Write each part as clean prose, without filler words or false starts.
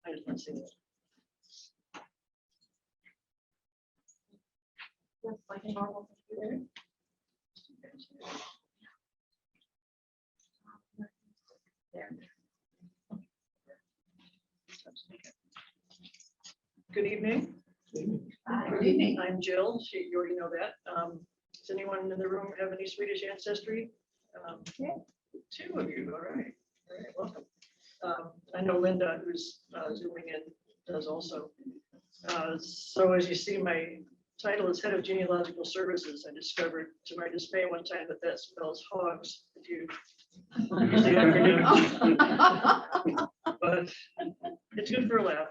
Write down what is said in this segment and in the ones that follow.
I did not see that. That's like a normal computer. There. Good evening. Good evening. I'm Jill. You already know that. Does anyone in the room have any Swedish ancestry? Yeah. Two of you. All right. All right. Welcome. I know Linda, who's zooming in, does also. So as you see, my title is Head of Genealogical Services. I discovered to my dismay one time that that spells hogs if you use the acronym. But it's good for a laugh.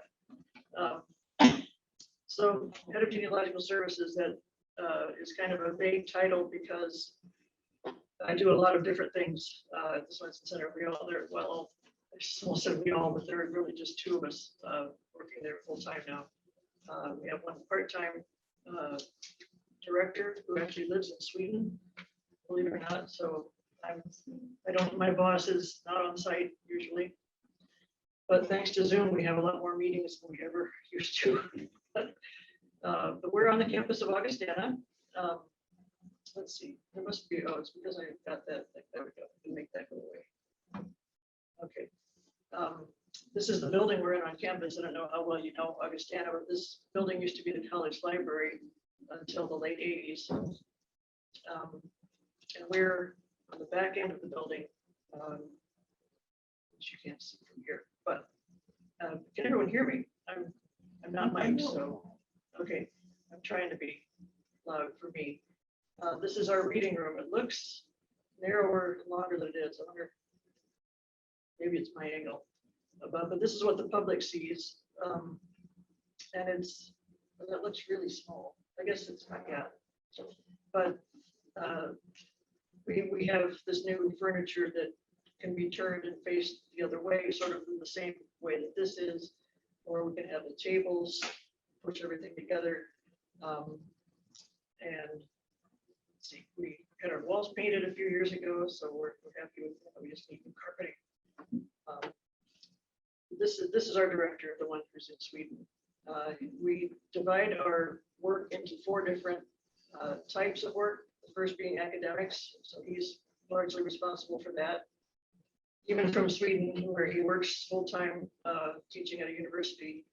So Head of Genealogical Services, that is kind of a vague title because I do a lot of different things at the Swenson Center. We all there, well, I almost said we all, but there are really just two of us working there full time now. We have one part-time director who actually lives in Sweden, believe it or not. So my boss is not on site usually, but thanks to Zoom, we have a lot more meetings than we ever used to. But we're on the campus of Augustana. Let's see, there must be, oh, it's because I got that. There we go. I can make that go away. Okay. This is the building we're in on campus. I don't know how well you know Augustana, but this building used to be the college library until the late 80s. And we're on the back end of the building, which you can't see from here, but can everyone hear me? I'm not mic'd, so, okay. I'm trying to be loud for me. This is our reading room. It looks narrower, longer than it is. I wonder, maybe it's my angle. But this is what the public sees. And that looks really small. I guess it's not, yeah. But we have this new furniture that can be turned and faced the other way, sort of in the same way that this is, or we can have the tables, push everything together. And let's see, we had our walls painted a few years ago, so we're happy with that. We just need new carpeting. This is our director, the one who's in Sweden. We divide our work into 4 different types of work. The first being academics, so he's largely responsible for that. Even from Sweden, where he works full-time teaching at a university,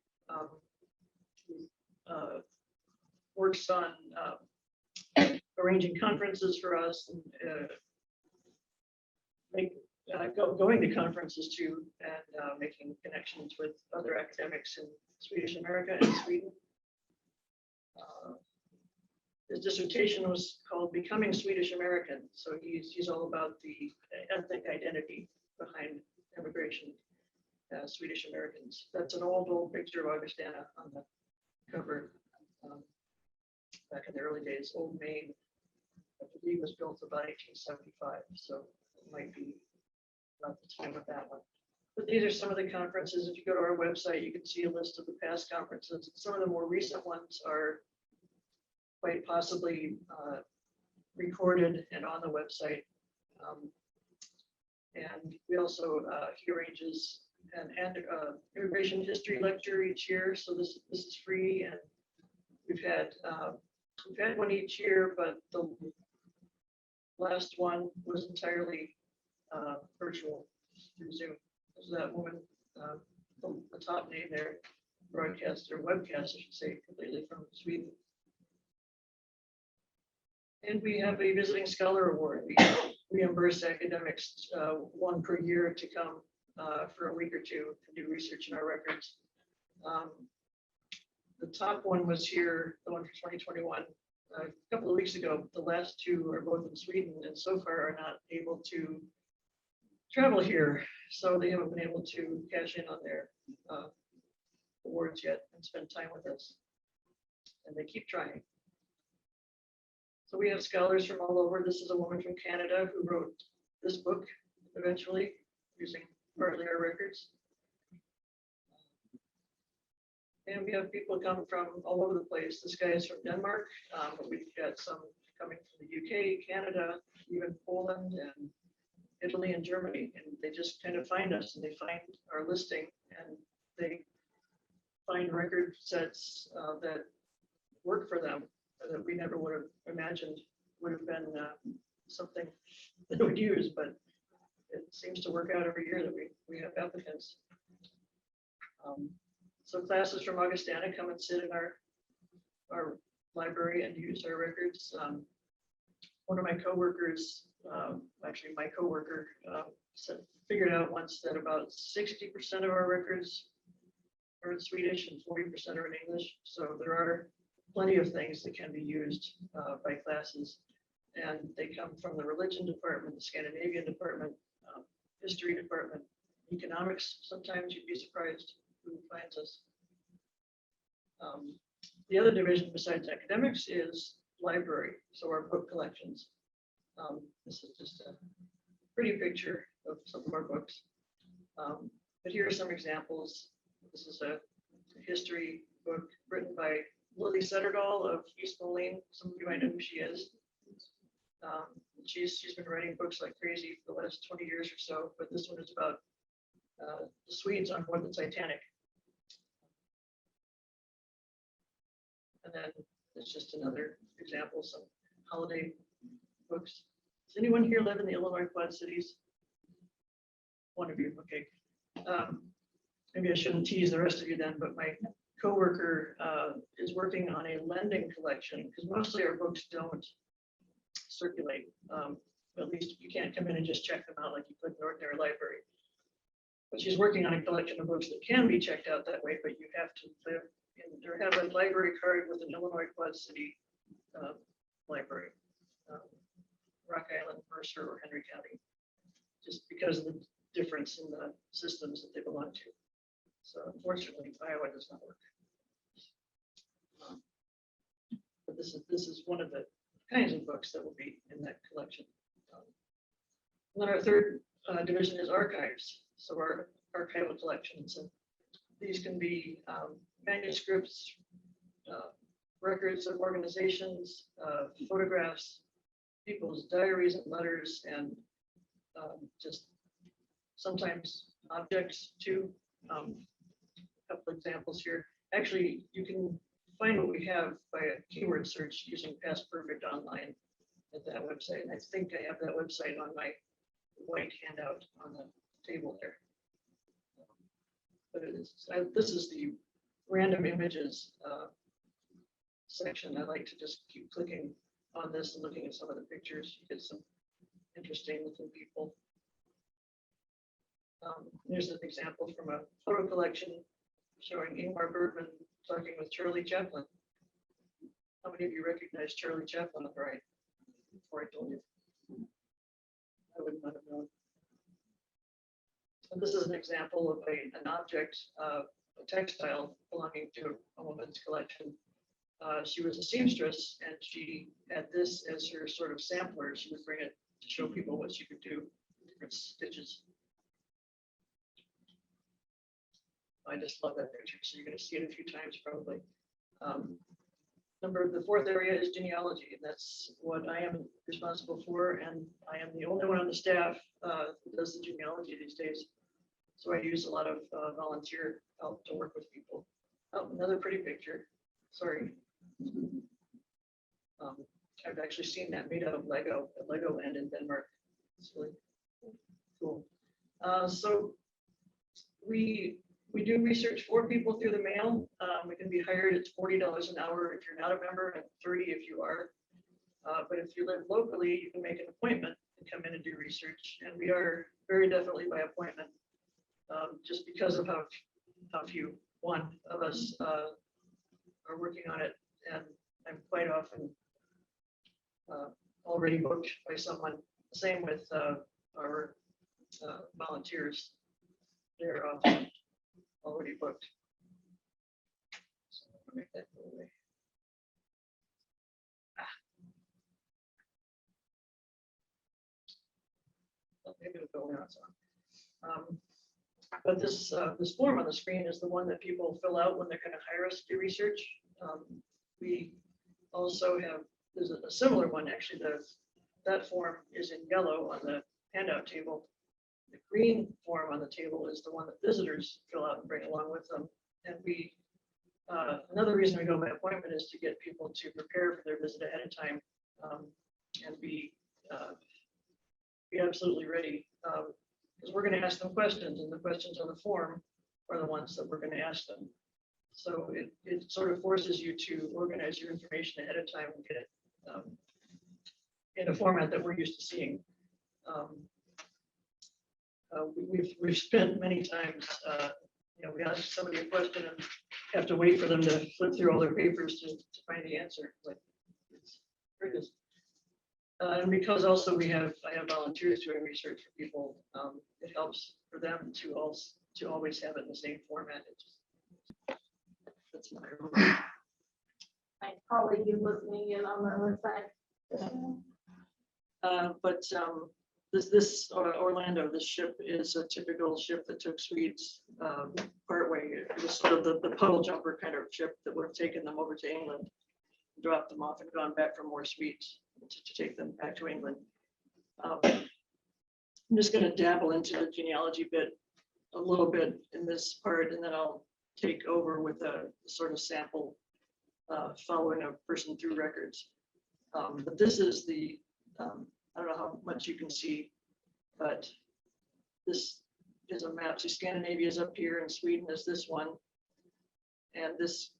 works on arranging conferences for us and going to conferences too, and making connections with other academics in Swedish-America and Sweden. His dissertation was called Becoming Swedish-American. So he's all about the ethnic identity behind immigration, Swedish Americans. That's an old picture of Augustana on the cover. Back in the early days, Old Main, I believe, was built about 1875. So it might be about the time of that one. But these are some of the conferences. If you go to our website, you can see a list of the past conferences. Some of the more recent ones are quite possibly recorded and on the website. And we also, he arranges an immigration history lecture each year. So this is free, and we've had one each year, but the last one was entirely virtual through Zoom. So that woman, the top name there, broadcast or webcast, I should say, completely from Sweden. And we have a visiting scholar award. We reimburse academics 1 per year to come for a week or two to do research in our records. The top one was here, the one for 2021, a couple of weeks ago. The last 2 are both in Sweden, and so far are not able to travel here. So they haven't been able to cash in on their awards yet and spend time with us. And they keep trying. So we have scholars from all over. This is a woman from Canada who wrote this book eventually, using partly our records. And we have people come from all over the place. This guy is from Denmark, but we've got some coming from the UK, Canada, even Poland and Italy and Germany. And they just kind of find us, and they find our listing, and they find record sets that work for them that we never would have imagined would have been something that we'd use, but it seems to work out every year that we have applicants. So classes from Augustana come and sit in our library and use our records. One of my coworkers, actually my coworker, figured out once that about 60% of our records are in Swedish and 40% are in English. So there are plenty of things that can be used by classes, and they come from the religion department, the Scandinavian department, history department, economics. Sometimes you'd be surprised who finds us. The other division besides academics is library, so our book collections. This is just a pretty picture of some of our books. But here are some examples. This is a history book written by Lily Setterdahl of East Moline. Some of you might know who she is. She's been writing books like crazy for the last 20 years or so, but this one is about the Swedes on board the Titanic. And then it's just another example, some holiday books. Does anyone here live in the Illinois Quad Cities? One of you, okay. Maybe I shouldn't tease the rest of you then, but my coworker is working on a lending collection because mostly our books don't circulate. At least you can't come in and just check them out like you could in an ordinary library. But she's working on a collection of books that can be checked out that way, but you have to live in or have a library card with an Illinois Quad City library, Rock Island, Mercer, or Henry County, just because of the difference in the systems that they belong to. So unfortunately, Iowa does not work. But this is one of the kinds of books that will be in that collection. And then our third division is archives. So our archival collections, and these can be manuscripts, records of organizations, photographs, people's diaries and letters, and just sometimes objects too. A couple examples here. Actually, you can find what we have by a keyword search using Past Perfect online at that website. And I think I have that website on my white handout on the table there. But it is, this is the random images section. I like to just keep clicking on this and looking at some of the pictures. You get some interesting looking people. Here's an example from a photo collection showing Ingmar Bergman talking with Charlie Chaplin. How many of you recognize Charlie Chaplin? Right, before I told you. I would not have known. And this is an example of an object, a textile belonging to a woman's collection. She was a seamstress, and she had this as her sort of sampler. She would bring it to show people what she could do, different stitches. I just love that picture, so you're going to see it a few times probably. The fourth area is genealogy, and that's what I am responsible for, and I am the only one on the staff who does the genealogy these days. So I use a lot of volunteer help to work with people. Oh, another pretty picture. Sorry. I've actually seen that made out of Lego at Legoland in Denmark. It's really cool. So we do research for people through the mail. We can be hired. It's $40 an hour if you're not a member and $30 if you are. But if you live locally, you can make an appointment and come in and do research. And we are very definitely by appointment, just because of how few one of us are working on it. And I'm quite often already booked by someone. Same with our volunteers. They're often already booked. So I'll make that go away. Well, maybe it'll go now. It's on. But this form on the screen is the one that people fill out when they're going to hire us to do research. We also have, there's a similar one actually. That form is in yellow on the handout table. The green form on the table is the one that visitors fill out and bring along with them. And we Another reason we go by appointment is to get people to prepare for their visit ahead of time, and be absolutely ready. Because we're going to ask them questions, and the questions on the form are the ones that we're going to ask them. So it sort of forces you to organize your information ahead of time and get it in a format that we're used to seeing. We've spent many times, we ask somebody a question and have to wait for them to flip through all their papers to find the answer. Like, here it is. And because also I have volunteers doing research for people, it helps for them to always have it in the same format. That's my role. I'd probably be listening in on the other side. But this Orlando, this ship is a typical ship that took Swedes partway. It was sort of the puddle jumper kind of ship that would have taken them over to England, dropped them off, and gone back for more Swedes to take them back to England. I'm just going to dabble into the genealogy bit a little bit in this part, and then I'll take over with a sort of sample following a person through records. But this is the, I don't know how much you can see, but this is a map. So Scandinavia is up here, and Sweden is this one. And this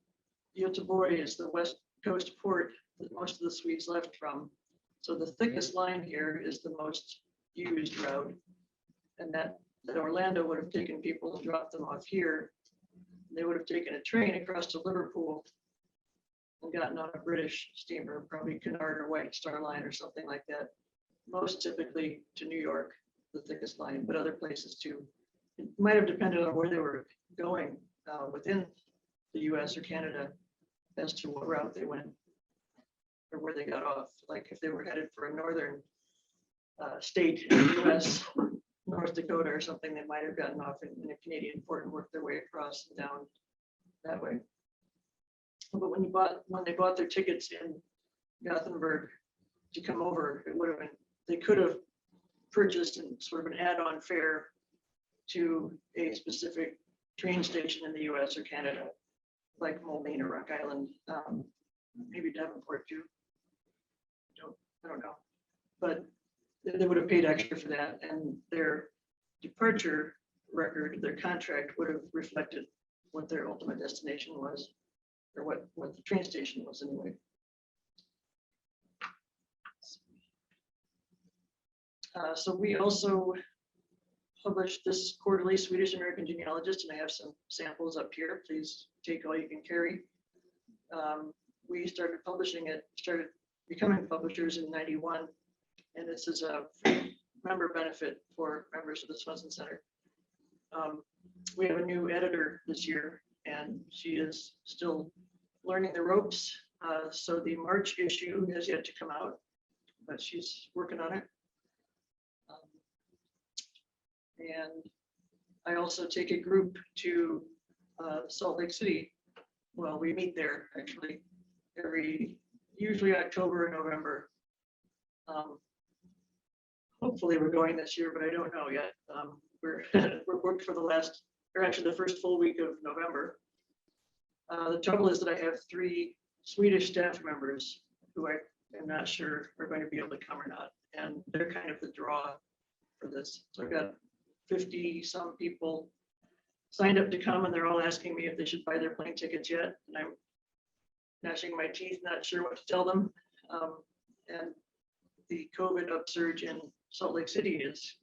Göteborg is the west coast port that most of the Swedes left from. So the thickest line here is the most used route. And that Orlando would have taken people and dropped them off here. They would have taken a train across to Liverpool and gotten on a British steamer, probably Cunard or White Star Line or something like that. Most typically to New York, the thickest line, but other places too. It might have depended on where they were going within the US or Canada as to what route they went or where they got off. Like if they were headed for a northern state in the US, North Dakota or something, they might have gotten off in a Canadian port and worked their way across and down that way. But when they bought their tickets in Gothenburg to come over, it would have been, they could have purchased in sort of an add-on fare to a specific train station in the US or Canada, like Moline or Rock Island, maybe Davenport too. I don't know, but they would have paid extra for that, and their departure record, their contract would have reflected what their ultimate destination was, or what the train station was anyway. So we also published this quarterly Swedish-American Genealogist, and I have some samples up here. Please take all you can carry. We started becoming publishers in '91, and this is a free member benefit for members of the Swenson Center. We have a new editor this year, and she is still learning the ropes. So the March issue has yet to come out, but she's working on it. And I also take a group to Salt Lake City. Well, we meet there actually usually October and November. Hopefully we're going this year, but I don't know yet. We're booked for the first full week of November. The trouble is that I have 3 Swedish staff members who I am not sure are going to be able to come or not, and they're kind of the draw for this. So I've got 50 some people signed up to come, and they're all asking me if they should buy their plane tickets yet, and I'm gnashing my teeth, not sure what to tell them. And the COVID upsurge in Salt Lake City is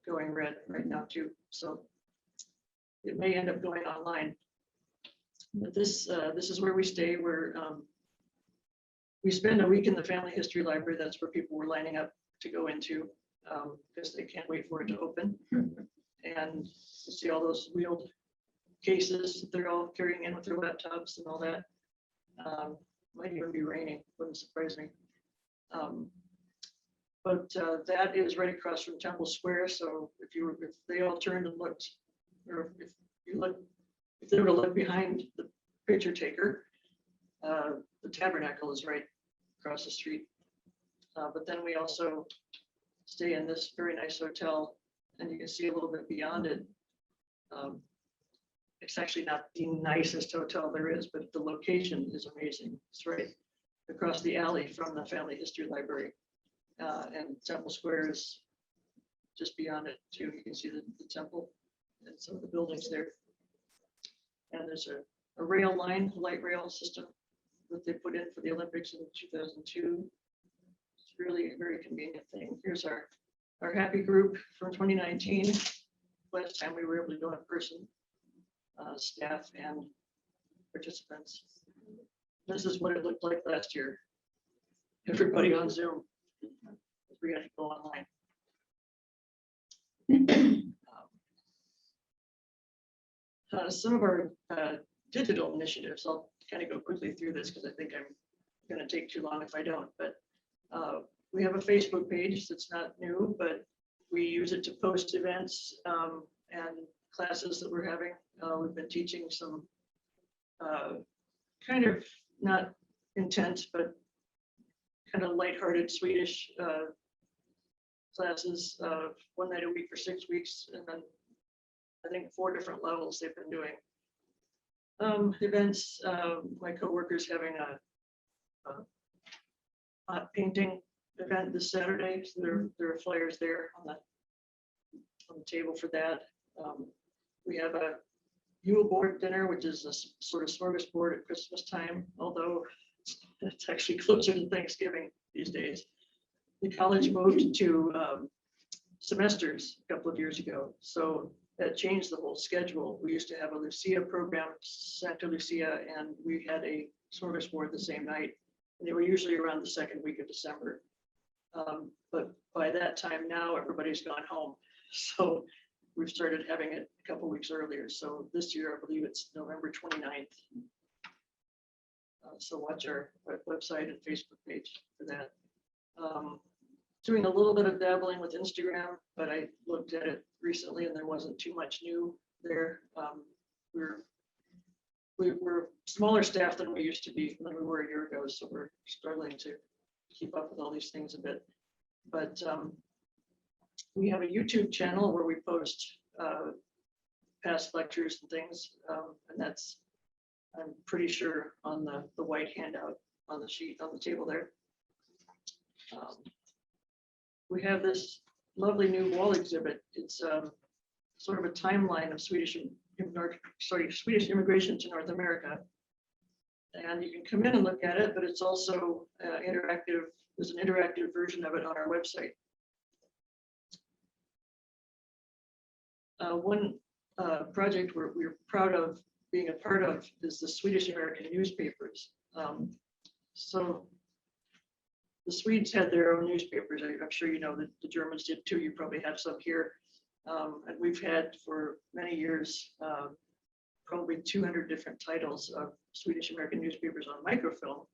going red right now too, so it may end up going online. But this is where we stay. We spend a week in the Family History Library. That's where people were lining up to go into because they can't wait for it to open. And you see all those wheeled cases that they're all carrying in with their laptops and all that. Might even be raining, wouldn't surprise me. But that is right across from Temple Square. So if they all turned and looked, or if they were to look behind the picture taker, the tabernacle is right across the street. But then we also stay in this very nice hotel, and you can see a little bit beyond it. It's actually not the nicest hotel there is, but the location is amazing. It's right across the alley from the Family History Library. And Temple Square is just beyond it too. You can see the temple and some of the buildings there. And there's a rail line, light rail system that they put in for the Olympics in 2002. It's really a very convenient thing. Here's our happy group from 2019. Last time we were able to go in person, staff and participants. This is what it looked like last year. Everybody on Zoom. We had to go online. Some of our digital initiatives, I'll kind of go quickly through this because I think I'm going to take too long if I don't, but we have a Facebook page that's not new, but we use it to post events and classes that we're having. We've been teaching some kind of not intense, but kind of lighthearted Swedish classes, 1 night a week for 6 weeks, and then I think 4 different levels they've been doing. Events, my coworker's having a hot painting event this Saturday, so there are flyers there on the table for that. We have a Yule board dinner, which is a sort of smorgasbord at Christmas time, although it's actually closer to Thanksgiving these days. The college moved to semesters a couple of years ago, so that changed the whole schedule. We used to have a Lucia program, Santa Lucia, and we had a smorgasbord the same night. And they were usually around the second week of December. But by that time now, everybody's gone home. So we've started having it a couple weeks earlier. So this year, I believe it's November 29th. So watch our website and Facebook page for that. Doing a little bit of dabbling with Instagram, but I looked at it recently and there wasn't too much new there. We're smaller staff than we used to be than we were a year ago, so we're struggling to keep up with all these things a bit. But we have a YouTube channel where we post past lectures and things, and that's, I'm pretty sure, on the white handout on the sheet on the table there. We have this lovely new wall exhibit. It's sort of a timeline of Swedish immigration to North America. And you can come in and look at it, but it's also interactive. There's an interactive version of it on our website. One project we're proud of being a part of is the Swedish-American newspapers. So the Swedes had their own newspapers. I'm sure you know that the Germans did too. You probably have some here. And we've had for many years, probably 200 different titles of Swedish-American newspapers on microfilm.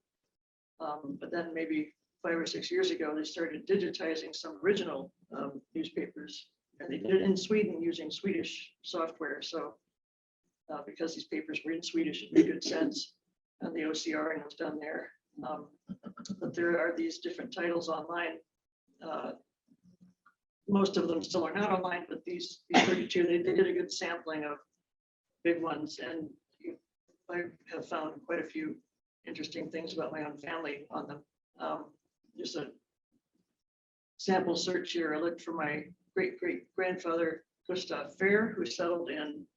But then maybe 5 or 6 years ago, they started digitizing some original newspapers. And they did it in Sweden using Swedish software. So because these papers were in Swedish, it made good sense. And the OCR was done there. But there are these different titles online. Most of them still are not online, but these 32, they did a good sampling of big ones. And I have found quite a few interesting things about my own family on them. Just a sample search here. I looked for my great-great-grandfather, Gustav Fair, who settled in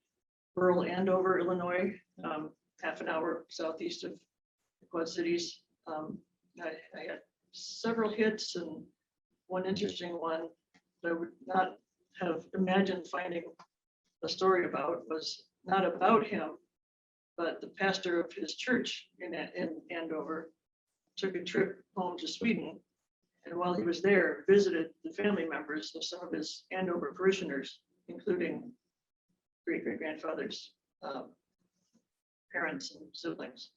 rural Andover, Illinois, half an hour southeast of the Quad Cities. I had several hits, and one interesting one that I would not have imagined finding a story about was not about him, but the pastor of his church in Andover took a trip home to Sweden, and while he was there, visited the family members of some of his Andover parishioners, including great-great-grandfather's parents and siblings.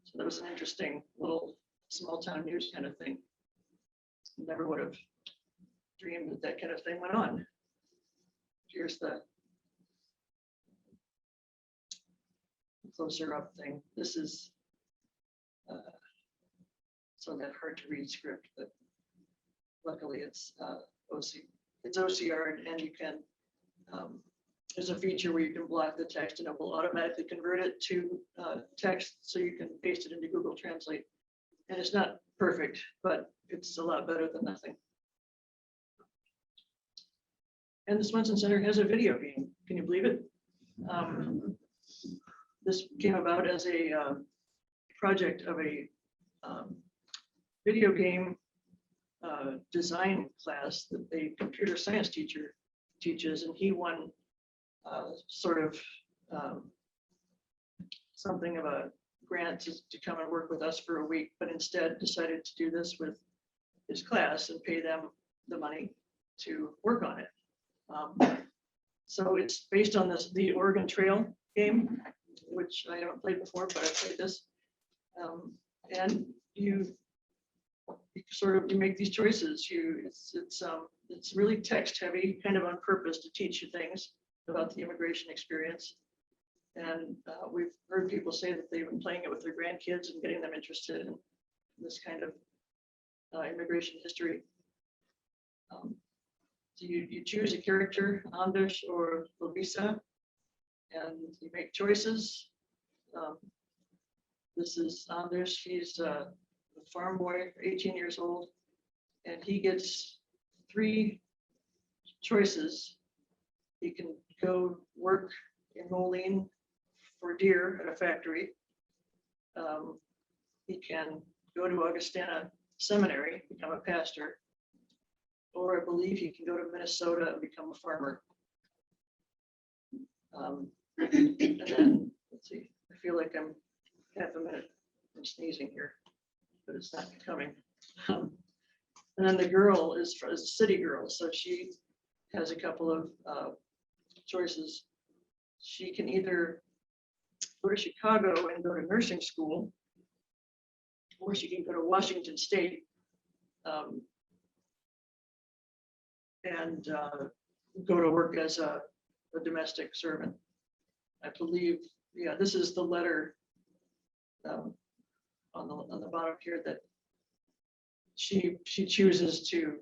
So that was an interesting little small town news kind of thing. Never would have dreamed that that kind of thing went on. Here's the closer up thing. This is some of that hard to read script, but luckily it's OCR, and you can there's a feature where you can block the text and it will automatically convert it to text, so you can paste it into Google Translate. And it's not perfect, but it's a lot better than nothing. And the Swenson Center has a video game. Can you believe it? This came about as a project of a video game design class that a computer science teacher teaches, and he won sort of something of a grant to come and work with us for a week, but instead decided to do this with his class and pay them the money to work on it. So it's based on the Oregon Trail game, which I haven't played before, but I've played this. And you make these choices. It's really text heavy, kind of on purpose to teach you things about the immigration experience. And we've heard people say that they've been playing it with their grandkids and getting them interested in this kind of immigration history. So you choose a character, Anders or Lovisa, and you make choices. This is Anders. He's a farm boy, 18 years old, and he gets 3 choices. He can go work in Moline for deer at a factory. He can go to Augustana Seminary, become a pastor, or I believe he can go to Minnesota and become a farmer. And then, let's see, I feel like I'm half a minute from sneezing here, but it's not coming. And then the girl is a city girl, so she has a couple of choices. She can either go to Chicago and go to nursing school, or she can go to Washington State and go to work as a domestic servant. I believe, yeah, this is the letter on the bottom here that she chooses to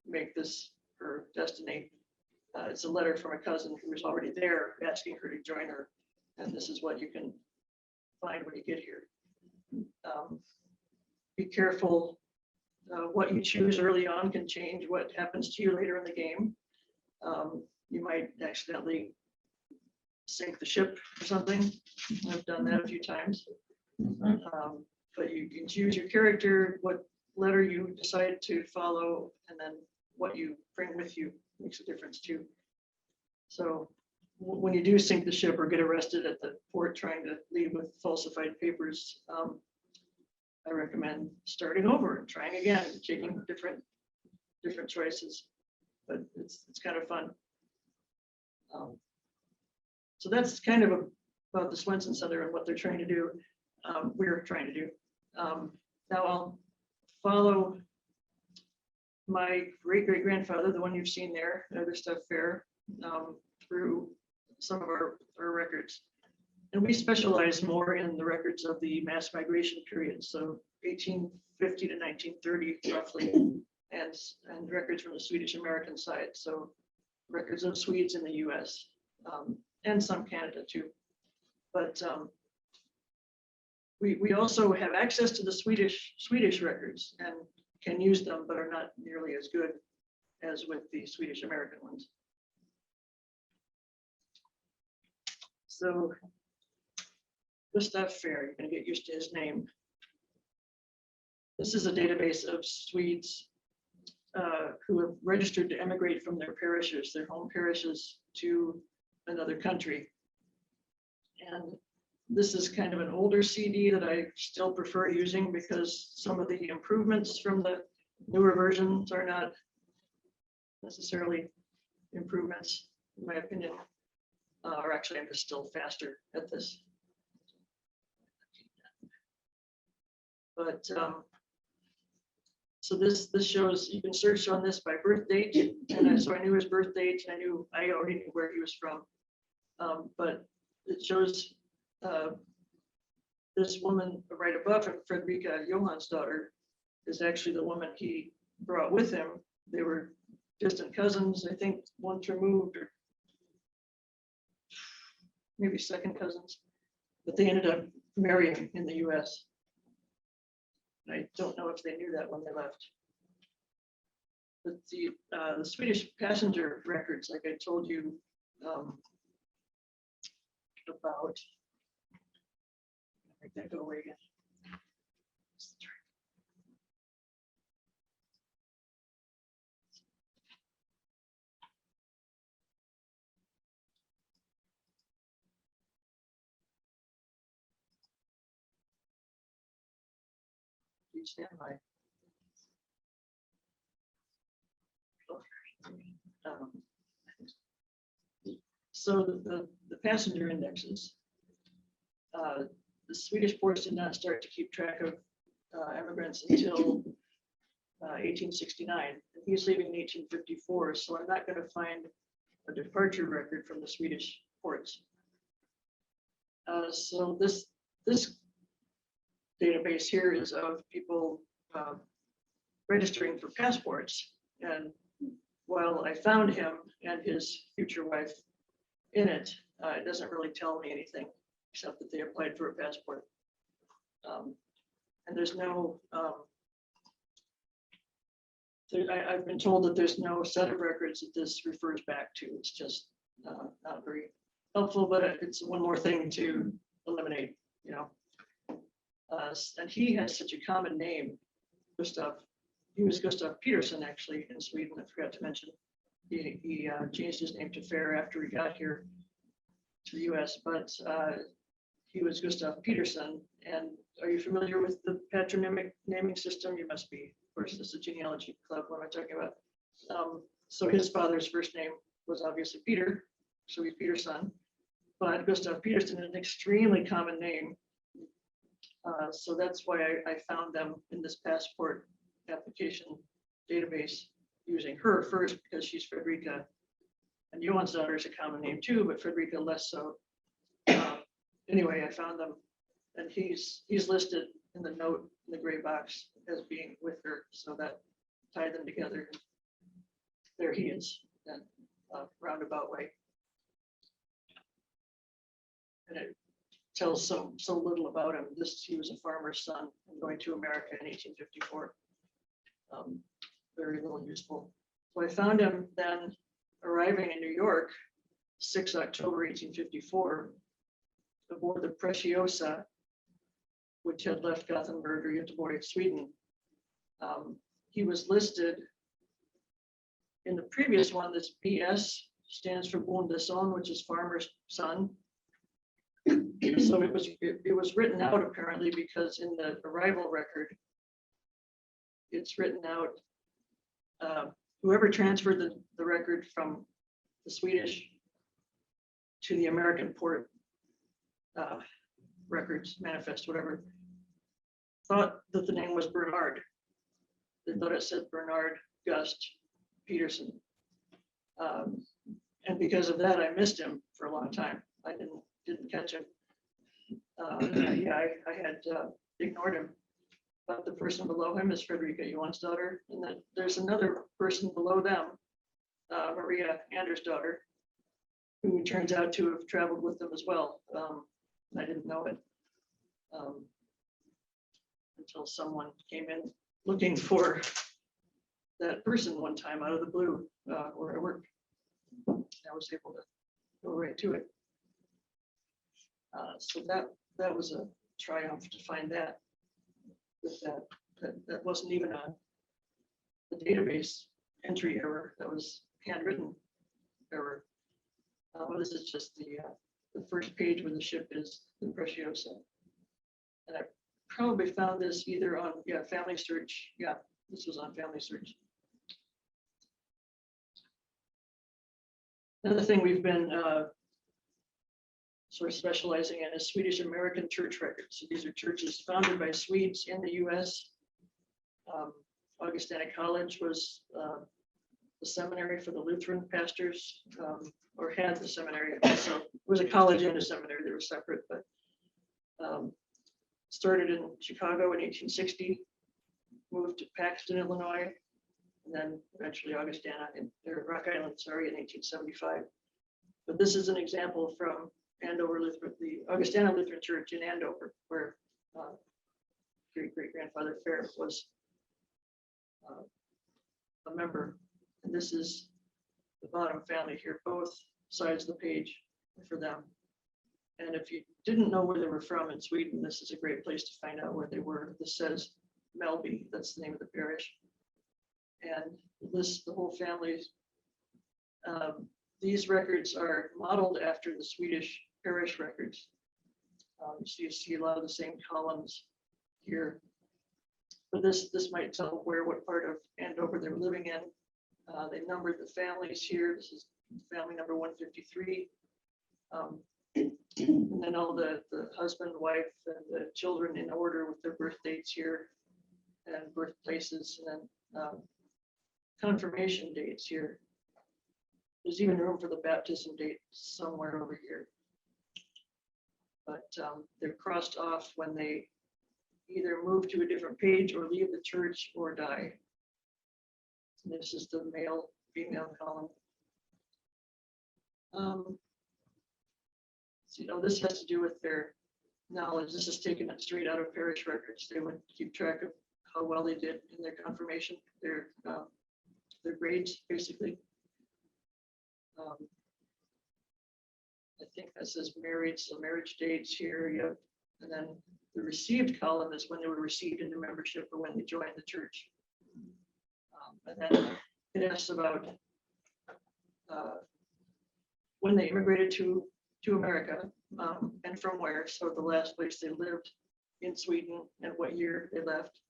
make this her destiny. It's a letter from a cousin who was already there asking her to join her, and this is what you can find when you get here. Be careful. What you choose early on can change what happens to you later in the game. You might accidentally sink the ship or something. I've done that a few times. But you can choose your character, what letter you decide to follow, and then what you bring with you makes a difference too. So when you do sink the ship or get arrested at the port trying to leave with falsified papers, I recommend starting over and trying again, taking different choices, but it's kind of fun. So that's kind of about the Swenson Center and what they're trying to do. We're trying to do. Now I'll follow my great-great-grandfather, the one you've seen there, Other Stuff Fair, through some of our records. And we specialize more in the records of the mass migration period, so 1850 to 1930 roughly, and records from the Swedish-American side, so records of Swedes in the US, and some Canada too. But we also have access to the Swedish records and can use them, but are not nearly as good as with the Swedish-American ones. So Gustav Fair, you're going to get used to his name. This is a database of Swedes who have registered to emigrate from their parishes, their home parishes, to another country. And this is kind of an older CD that I still prefer using because some of the improvements from the newer versions are not necessarily improvements, in my opinion. Or actually, I'm just still faster at this. But so this shows, you can search on this by birth date, and so I knew his birth date, and I already knew where he was from. But it shows this woman right above him, Fredrika Johan's daughter, is actually the woman he brought with him. They were distant cousins, I think once removed, or maybe second cousins, but they ended up marrying in the US. I don't know if they knew that when they left. But the Swedish passenger records, like I told you about, make that go away again. Please stand by. So the passenger indexes, the Swedish ports did not start to keep track of immigrants until 1869. He's leaving in 1854, so I'm not going to find a departure record from the Swedish ports. So this database here is of people registering for passports, and while I found him and his future wife in it, it doesn't really tell me anything except that they applied for a passport. And there's no, I've been told that there's no set of records that this refers back to. It's just not very helpful, but it's one more thing to eliminate, you know. And he has such a common name, Gustav. He was Gustav Persson, actually, in Sweden. I forgot to mention. He changed his name to Fair after he got here to the US, but he was Gustav Persson. And are you familiar with the patronymic naming system? You must be. Of course, this is a genealogy club. What am I talking about? So his father's first name was obviously Peter, so he's Persson. But Gustav Persson is an extremely common name. So that's why I found them in this passport application database using her first, because she's Fredrika. And Johan's daughter is a common name too, but Fredrika less so. Anyway, I found them, and he's listed in the note in the gray box as being with her, so that tied them together. There he is, in a roundabout way. And it tells so little about him. He was a farmer's son and going to America in 1854. Very little useful. So I found him then arriving in New York, 6 October 1854, aboard the Preciosa, which had left Gothenburg or Göteborg, Sweden. He was listed in the previous one. This BS stands for Bondeson, which is farmer's son. So it was written out apparently because in the arrival record, it's written out, whoever transferred the record from the Swedish to the American port records, manifest, whatever, thought that the name was Bernard. They thought it said Bernard Gust Persson. And because of that, I missed him for a long time. I didn't catch him. Yeah, I had ignored him. But the person below him is Fredrika, Johan's daughter, and then there's another person below them, Maria Anders' daughter, who turns out to have traveled with them as well. I didn't know it until someone came in looking for that person one time out of the blue where I worked. I was able to go right to it. So that was a triumph to find that. With that wasn't even a database entry error. That was handwritten error. Well, this is just the first page where the ship is the Preciosa. And I probably found this either on Family Search. Yeah, this was on Family Search. Another thing we've been sort of specializing in is Swedish-American church records. So these are churches founded by Swedes in the US. Augustana College was the seminary for the Lutheran pastors, or had the seminary. So it was a college and a seminary. They were separate, but started in Chicago in 1860, moved to Paxton, Illinois, and then eventually Augustana, Rock Island, sorry, in 1875. But this is an example from Andover Lutheran, the Augustana Lutheran Church in Andover, where great-great-grandfather Fair was a member. And this is the bottom family here, both sides of the page for them. And if you didn't know where they were from in Sweden, this is a great place to find out where they were. This says Melby, that's the name of the parish. And this, the whole family, these records are modeled after the Swedish parish records. So you see a lot of the same columns here. But this might tell what part of Andover they were living in. They numbered the families here. This is family number 153. And then all the husband, wife, and the children in order with their birth dates here and birthplaces, and then confirmation dates here. There's even room for the baptism date somewhere over here. But they're crossed off when they either move to a different page or leave the church or die. And this is the male, female column. So, you know, this has to do with their knowledge. This is taken straight out of parish records. They would keep track of how well they did in their confirmation, their grades, basically. I think that says married, so marriage dates here. Yep. And then the received column is when they were received into membership or when they joined the church. And then it asks about when they immigrated to America and from where. So the last place they lived in Sweden and what year they left.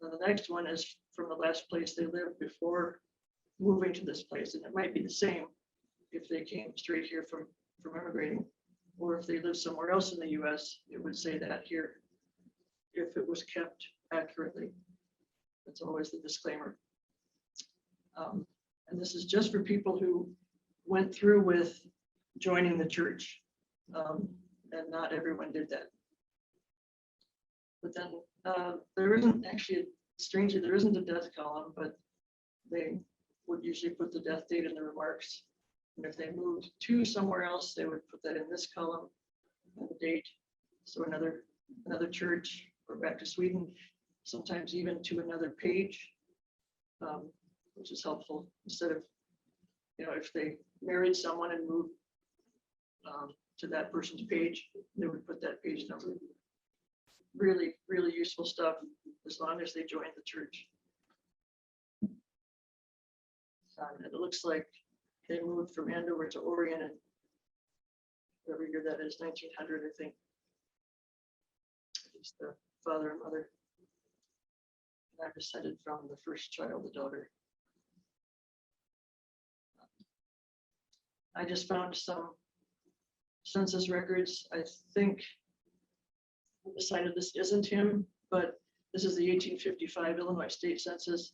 And the next one is from the last place they lived before moving to this place. And it might be the same if they came straight here from immigrating, or if they lived somewhere else in the US, it would say that here, if it was kept accurately. That's always the disclaimer. And this is just for people who went through with joining the church, and not everyone did that. But then there isn't actually, strangely, there isn't a death column, but they would usually put the death date in the remarks. And if they moved to somewhere else, they would put that in this column and the date. So another church or back to Sweden, sometimes even to another page, which is helpful. Instead of, you know, if they married someone and moved to that person's page, they would put that page number. Really, really useful stuff as long as they joined the church. And it looks like they moved from Andover to Oregon in whatever year that is, 1900, I think. It's the father and mother. And I'm descended from the first child, the daughter. I just found some census records. I think the site of this isn't him, but this is the 1855 Illinois State Census.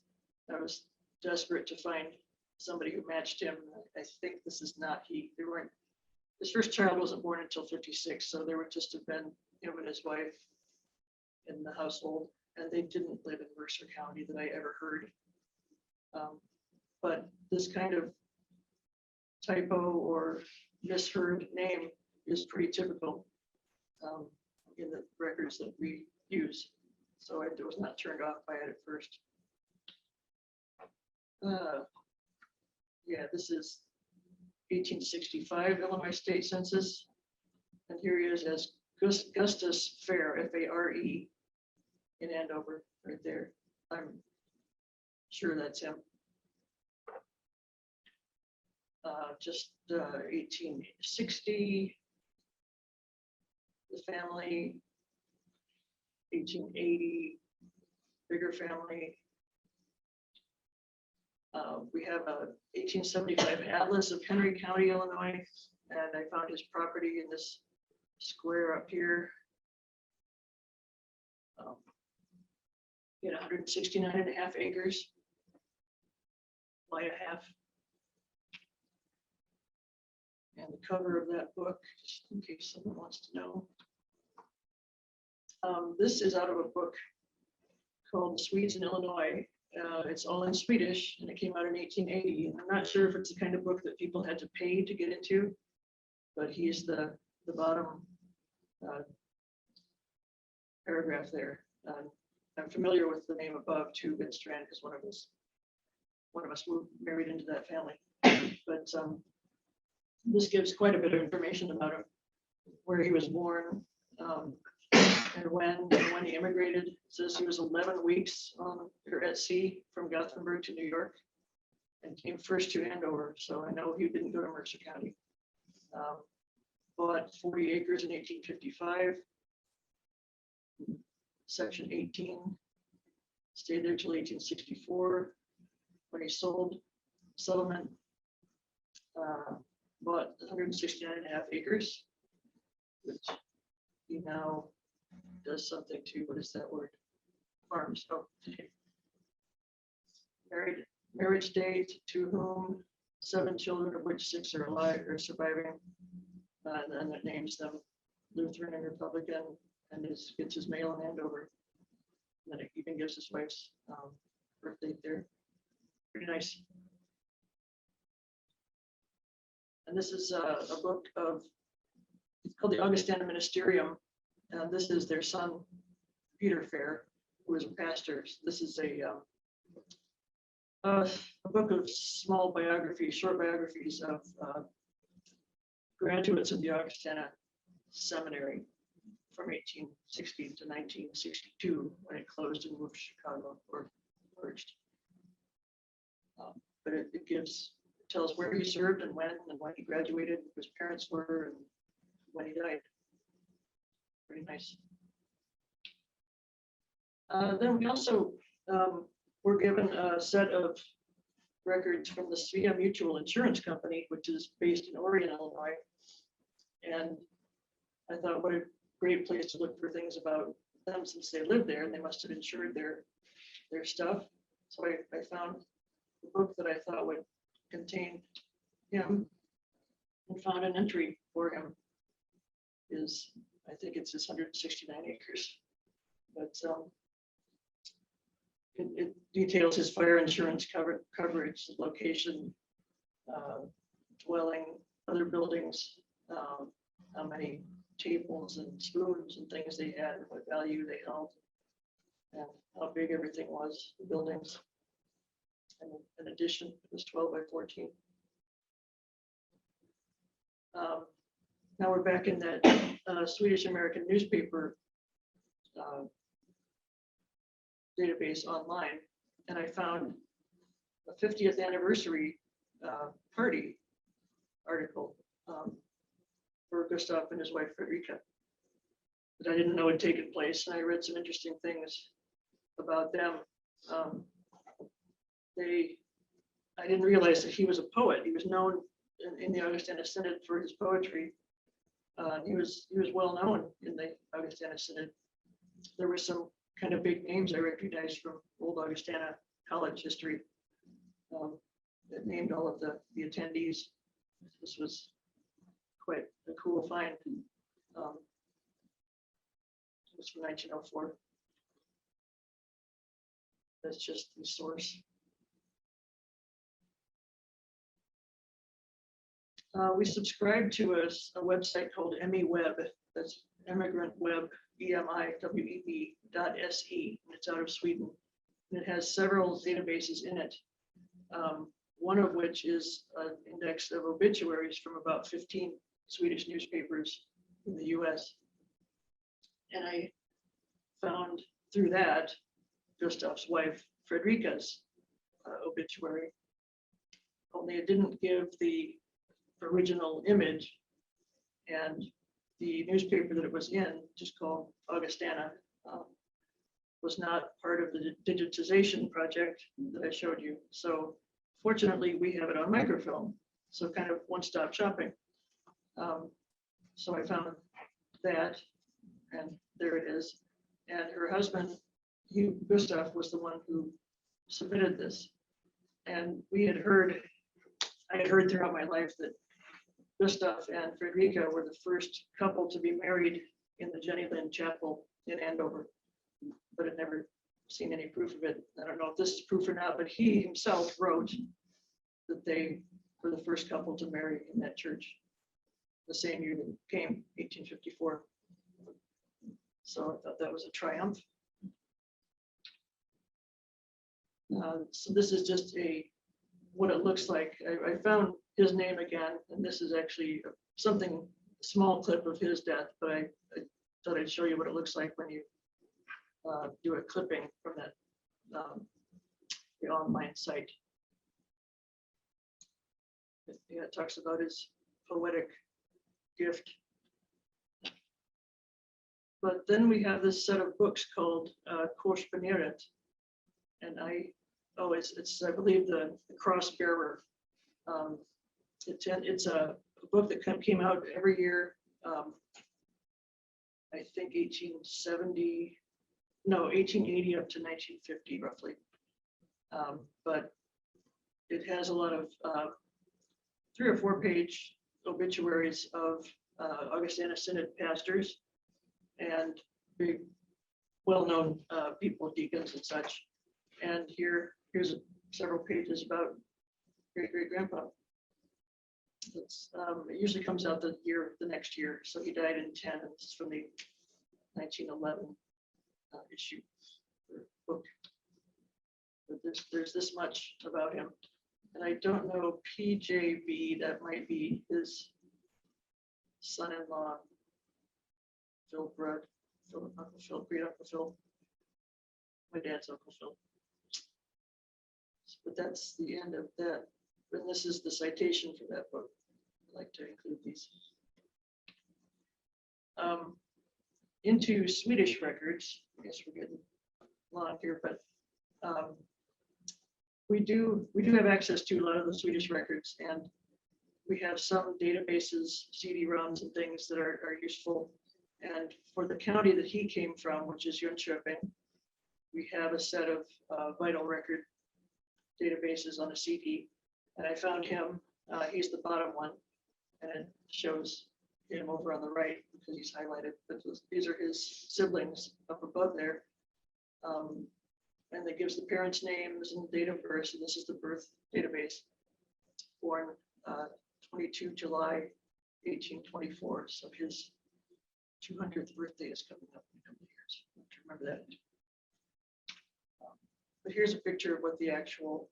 I was desperate to find somebody who matched him. I think this is not he. They weren't. His first child wasn't born until 56, so there would just have been him and his wife in the household, and they didn't live in Mercer County that I ever heard. But this kind of typo or misheard name is pretty typical in the records that we use. So I was not turned off by it at first. Yeah, this is 1865 Illinois State Census. And here he is as Gustus Fair, F-A-R-E, in Andover, right there. I'm sure that's him. Just 1860, the family, 1880, bigger family. We have a 1875 Atlas of Henry County, Illinois, and I found his property in this square up here. He had 169.5 acres, by a half. And the cover of that book, just in case someone wants to know. This is out of a book called The Swedes in Illinois. It's all in Swedish, and it came out in 1880. And I'm not sure if it's the kind of book that people had to pay to get into, but he's the the bottom paragraph there. I'm familiar with the name above too, Vinstrand, because one of us were married into that family. But this gives quite a bit of information about him, where he was born, and when he immigrated. It says he was 11 weeks at sea from Gothenburg to New York, and came first to Andover. So I know he didn't go to Mercer County. Bought 40 acres in 1855. Section 18. Stayed there till 1864, when he sold settlement. Bought 169.5 acres, which he now does something to. What is that word? Farms. Oh, marriage date, to whom 7 children, of which 6 are alive or surviving, and then it names them Lutheran and Republican, and gets his mail in Andover. And then it even gives his wife's birth date there. Pretty nice. And this is a book of, it's called the Augustana Ministerium. And this is their son, Peter Fair, who is a pastor. This is a book of small biographies, short biographies of graduates of the Augustana Seminary from 1860 to 1962, when it closed and moved to Chicago, or merged. But it tells where he served and when he graduated, who his parents were, and when he died. Pretty nice. Then we also were given a set of records from the Svea Mutual Insurance Company, which is based in Orion, Illinois. And I thought, what a great place to look for things about them, since they lived there and they must have insured their stuff. So I found the book that I thought would contain him, and found an entry for him. I think it's his 169 acres, but it details his fire insurance coverage, location, dwelling, other buildings, how many tables and spoons and things they had, and what value they held, and how big everything was, the buildings. And in addition, it was 12 by 14. Now we're back in that Swedish-American newspaper database online, and I found a 50th anniversary party article for Gustav and his wife Fredrika that I didn't know had taken place, and I read some interesting things about them. I didn't realize that he was a poet. He was known in the Augustana Synod for his poetry. He was well known in the Augustana Synod. There were some kind of big names I recognized from old Augustana college history that named all of the attendees. This was quite a cool find. It was from 1904. That's just the source. We subscribe to a website called EmiWeb. That's Emigrant Web, EMIWEB.se. It's out of Sweden. And it has several databases in it. One of which is an index of obituaries from about 15 Swedish newspapers in the US. And I found through that Gustav's wife Fredrika's obituary, only it didn't give the original image, and the newspaper that it was in, just called Augustana, was not part of the digitization project that I showed you. So fortunately, we have it on microfilm, so kind of one-stop shopping. So I found that, and there it is. And her husband, Gustav, was the one who submitted this. And I had heard throughout my life that Gustav and Fredrika were the first couple to be married in the Jenny Lind Chapel in Andover, but I'd never seen any proof of it. I don't know if this is proof or not, but he himself wrote that they were the first couple to marry in that church the same year that he came, 1854. So I thought that was a triumph. So this is just what it looks like. I found his name again, and this is actually something small clip of his death, but I thought I'd show you what it looks like when you do a clipping from that the online site. Yeah, it talks about his poetic gift. But then we have this set of books called Korsbäret, and it's I believe the cross bearer. It's a book that came out every year. I think 1880 up to 1950 roughly. But it has a lot of 3 or 4 page obituaries of Augustana Synod pastors and big well-known people, deacons and such. And here's several pages about great-great-grandpa. It usually comes out the next year. So he died in 10, and this is from the 1911 issue or book. But there's this much about him. And I don't know PJB, that might be his son-in-law, Phil Brudd, Uncle Phil, great Uncle Phil, my dad's Uncle Phil. But that's the end of that. And this is the citation for that book. I like to include these. Into Swedish records, I guess we're getting long here, but we do have access to a lot of the Swedish records, and we have some databases, CD-ROMs and things that are useful. And for the county that he came from, which is Jönköping, we have a set of vital record databases on a CD. And I found him, he's the bottom one, and it shows him over on the right because he's highlighted. But these are his siblings up above there. And it gives the parents' names and date of birth. And this is the birth database. Born 22 July 1824. So his 200th birthday is coming up in a couple of years. I have to remember that. But here's a picture of what the actual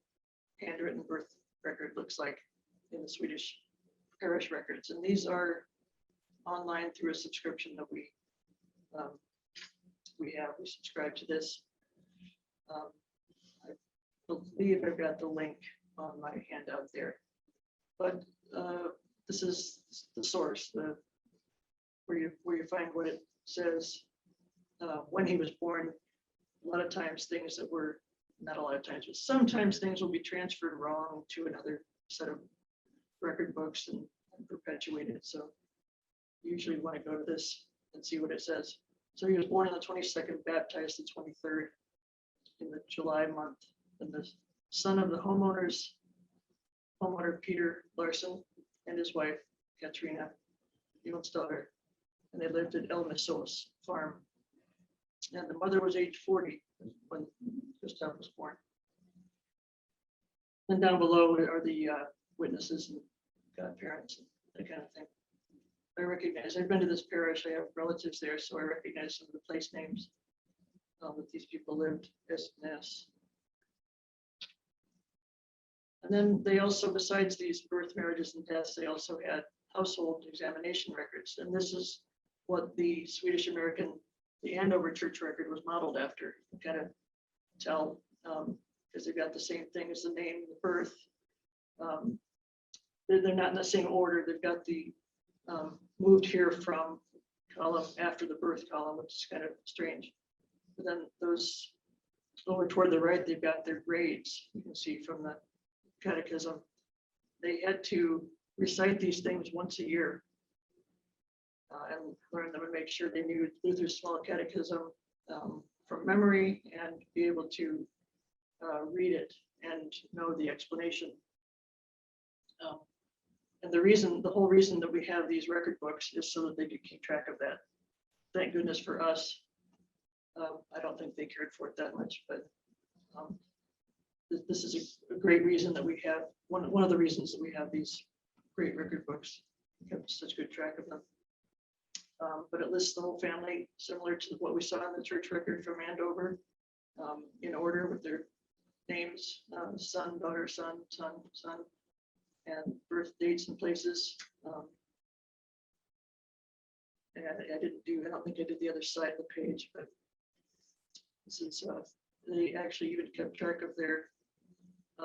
handwritten birth record looks like in the Swedish parish records. And these are online through a subscription that we subscribe to this. I believe I've got the link on my handout there. But this is the source, where you find what it says when he was born. A lot of times things that were, not a lot of times, but sometimes things will be transferred wrong to another set of record books and perpetuated. So you usually want to go to this and see what it says. So he was born on the 22nd, baptized the 23rd in the July month, and the son of the homeowner Peter Larson and his wife Katrina Jonsdatter, and they lived at Elmesås farm. And the mother was age 40 when Gustav was born. And down below are the witnesses and godparents and that kind of thing. I recognize, I've been to this parish, I have relatives there, so I recognize some of the place names that these people lived. S. And then they also, besides these birth, marriages, and deaths, they also had household examination records. And this is what the Swedish-American, the Andover church record was modeled after. You kind of tell, because they've got the same thing as the name, the birth. They're not in the same order. They've got the moved here from column after the birth column, which is kind of strange. But then those over toward the right, they've got their grades. You can see from the catechism. They had to recite these things once a year and learn them and make sure they knew Luther's small catechism from memory and be able to read it and know the explanation. And the whole reason that we have these record books is so that they could keep track of that. Thank goodness for us. I don't think they cared for it that much, but this is a great reason that we have, one of the reasons that we have these great record books. kept such good track of them. But it lists the whole family, similar to what we saw in the church record from Andover, in order with their names, son, daughter, son, son, son, and birth dates and places. And I don't think I did the other side of the page, but this is, they actually even kept track of their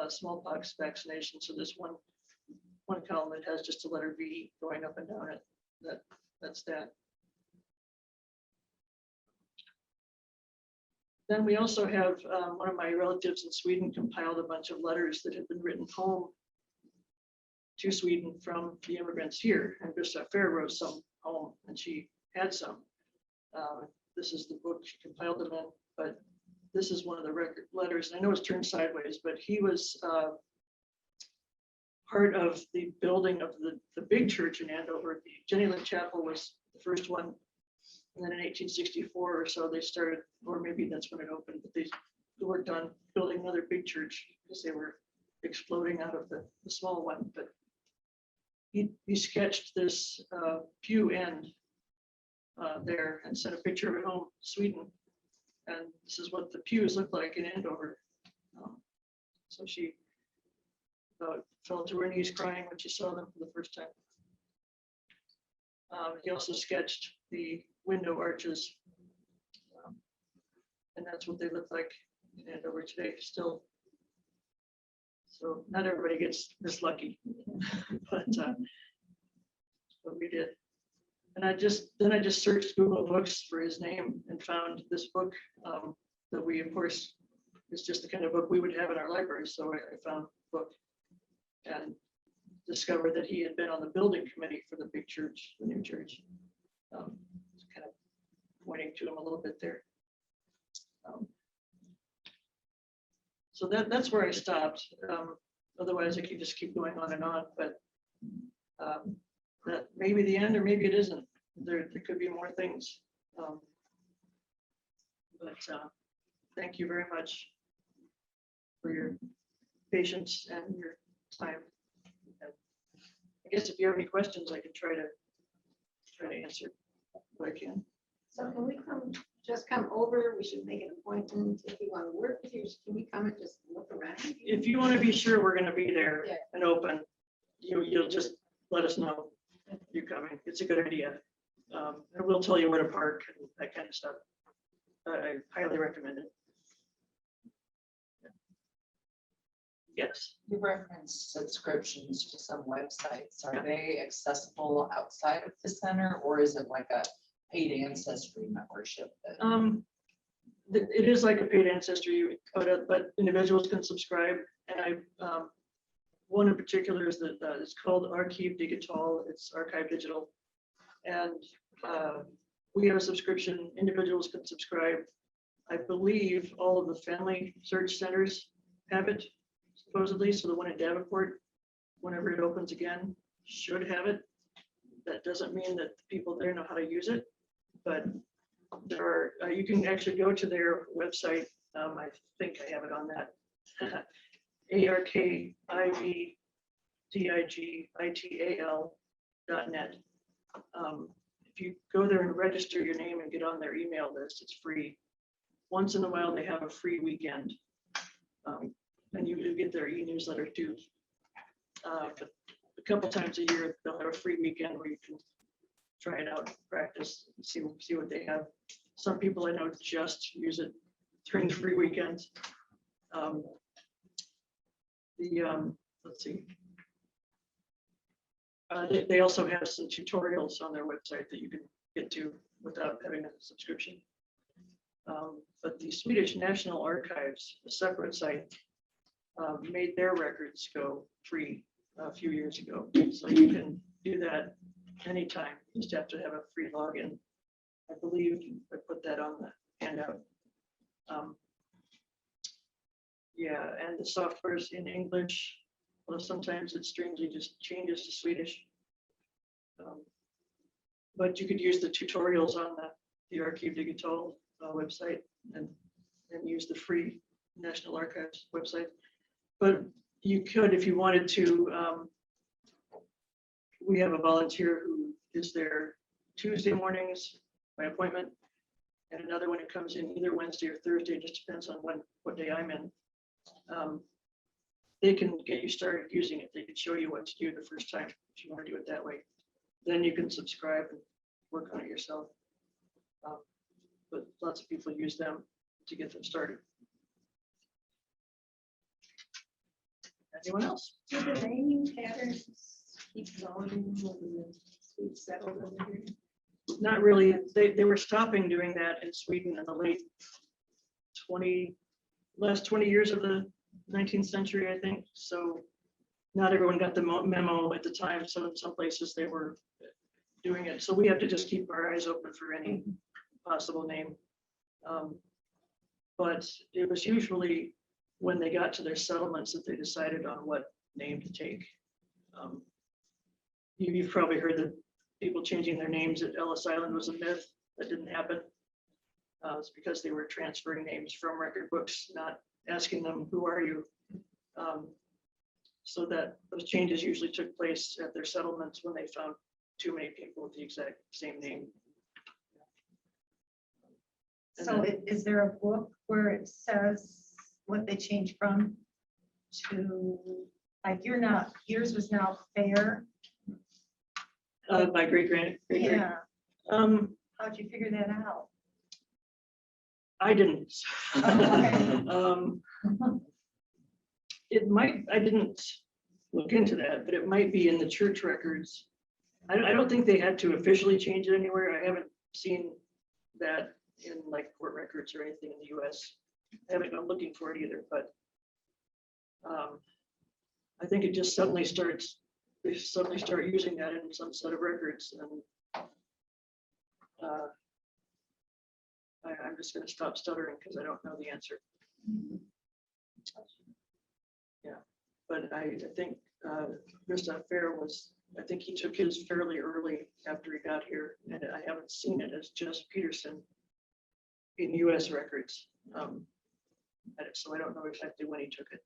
smallpox vaccination. So this one column that has just a letter V going up and down it, that's that. Then we also have one of my relatives in Sweden compiled a bunch of letters that had been written home to Sweden from the immigrants here, and Gustav Fair wrote some home, and she had some. This is the book she compiled them in, but this is one of the record letters. And I know it's turned sideways, but he was part of the building of the big church in Andover. The Genealogy Chapel was the first one. And then in 1864 or so, they started, or maybe that's when it opened, but they worked on building another big church because they were exploding out of the small one. But he sketched this pew end there and sent a picture of it home to Sweden. And this is what the pews look like in Andover. So she fell to her knees crying when she saw them for the first time. He also sketched the window arches, and that's what they look like in Andover today still. So not everybody gets this lucky, but we did. And I just searched Google Books for his name and found this book that we, of course, is just the kind of book we would have in our library. So I found the book and discovered that he had been on the building committee for the big church, the new church. Kind of pointing to him a little bit there. So that's where I stopped. Otherwise, I could just keep going on and on, but that may be the end, or maybe it isn't. There could be more things. But thank you very much for your patience and your time. I guess if you have any questions, I can try to answer what I can. So can we just come over? We should make an appointment if you want to work with you. Can we come and just look around? If you want to be sure we're going to be there Yeah. and open, you'll just let us know you're coming. It's a good idea. And we'll tell you where to park and that kind of stuff. I highly recommend it. Yes. You referenced subscriptions to some websites. Are they accessible outside of the center, or is it like a paid ancestry membership? It is like a paid ancestry, but individuals can subscribe. And one in particular is that it's called Archive Digital. It's Archive Digital, and we have a subscription. Individuals can subscribe. I believe all of the family search centers have it, supposedly. So the one in Davenport, whenever it opens again, should have it. That doesn't mean that the people there know how to use it, but there are, you can actually go to their website. I think I have it on that. ARKIVDIGITAL.net. If you go there and register your name and get on their email list, it's free. Once in a while, they have a free weekend. And you get their e-newsletter too. But a couple times a year, they'll have a free weekend where you can try it out, practice, and see what they have. Some people I know just use it during the free weekends. Let's see. They also have some tutorials on their website that you can get to without having a subscription. But the Swedish National Archives, a separate site, made their records go free a few years ago. So you can do that anytime. You just have to have a free login. I believe I put that on the handout. Yeah, and the software's in English. Well, sometimes it strangely just changes to Swedish. But you could use the tutorials on the Archive Digital website and use the free National Archives website. But you could, if you wanted to, we have a volunteer who is there Tuesday mornings by appointment, and another one who comes in either Wednesday or Thursday, just depends on what day I'm in. They can get you started using it. They can show you what to do the first time if you want to do it that way. Then you can subscribe and work on it yourself. But lots of people use them to get them started. Anyone else? Do the naming patterns keep going when the Swedes settled over here? Not really. They were stopping doing that in Sweden in the last 20 years of the 19th century, I think. So not everyone got the memo at the time. So in some places they were doing it. So we have to just keep our eyes open for any possible name. But it was usually when they got to their settlements that they decided on what name to take. You've probably heard that people changing their names at Ellis Island was a myth. That didn't happen. It's because they were transferring names from record books, not asking them, who are you? So that those changes usually took place at their settlements when they found too many people with the exact same name. And So is there a book where it says what they changed from to, like, yours was now fair? My great. Yeah, How'd how'd you figure that out? I didn't. Oh, It might, I didn't look into that, but it might be in the church records. I don't think they had to officially change it anywhere. I haven't seen that in like court records or anything in the US. I haven't been looking for it either, but I think it just suddenly starts, they suddenly start using that in some set of records, and I'm just going to stop stuttering because I don't know the answer. Yeah, but I think Gustav Fair was, I think he took his fairly early after he got here, and I haven't seen it as just Peterson in US records. So I don't know exactly when he took it.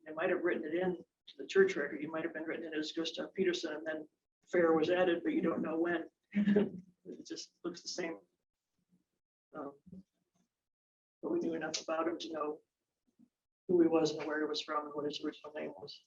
They might have written it in to the church record. You might have been written in as Gustav Peterson, and then Fair was added, but you don't know when. It just looks the same. But we knew enough about him to know who he was and where he was from and what his original name was.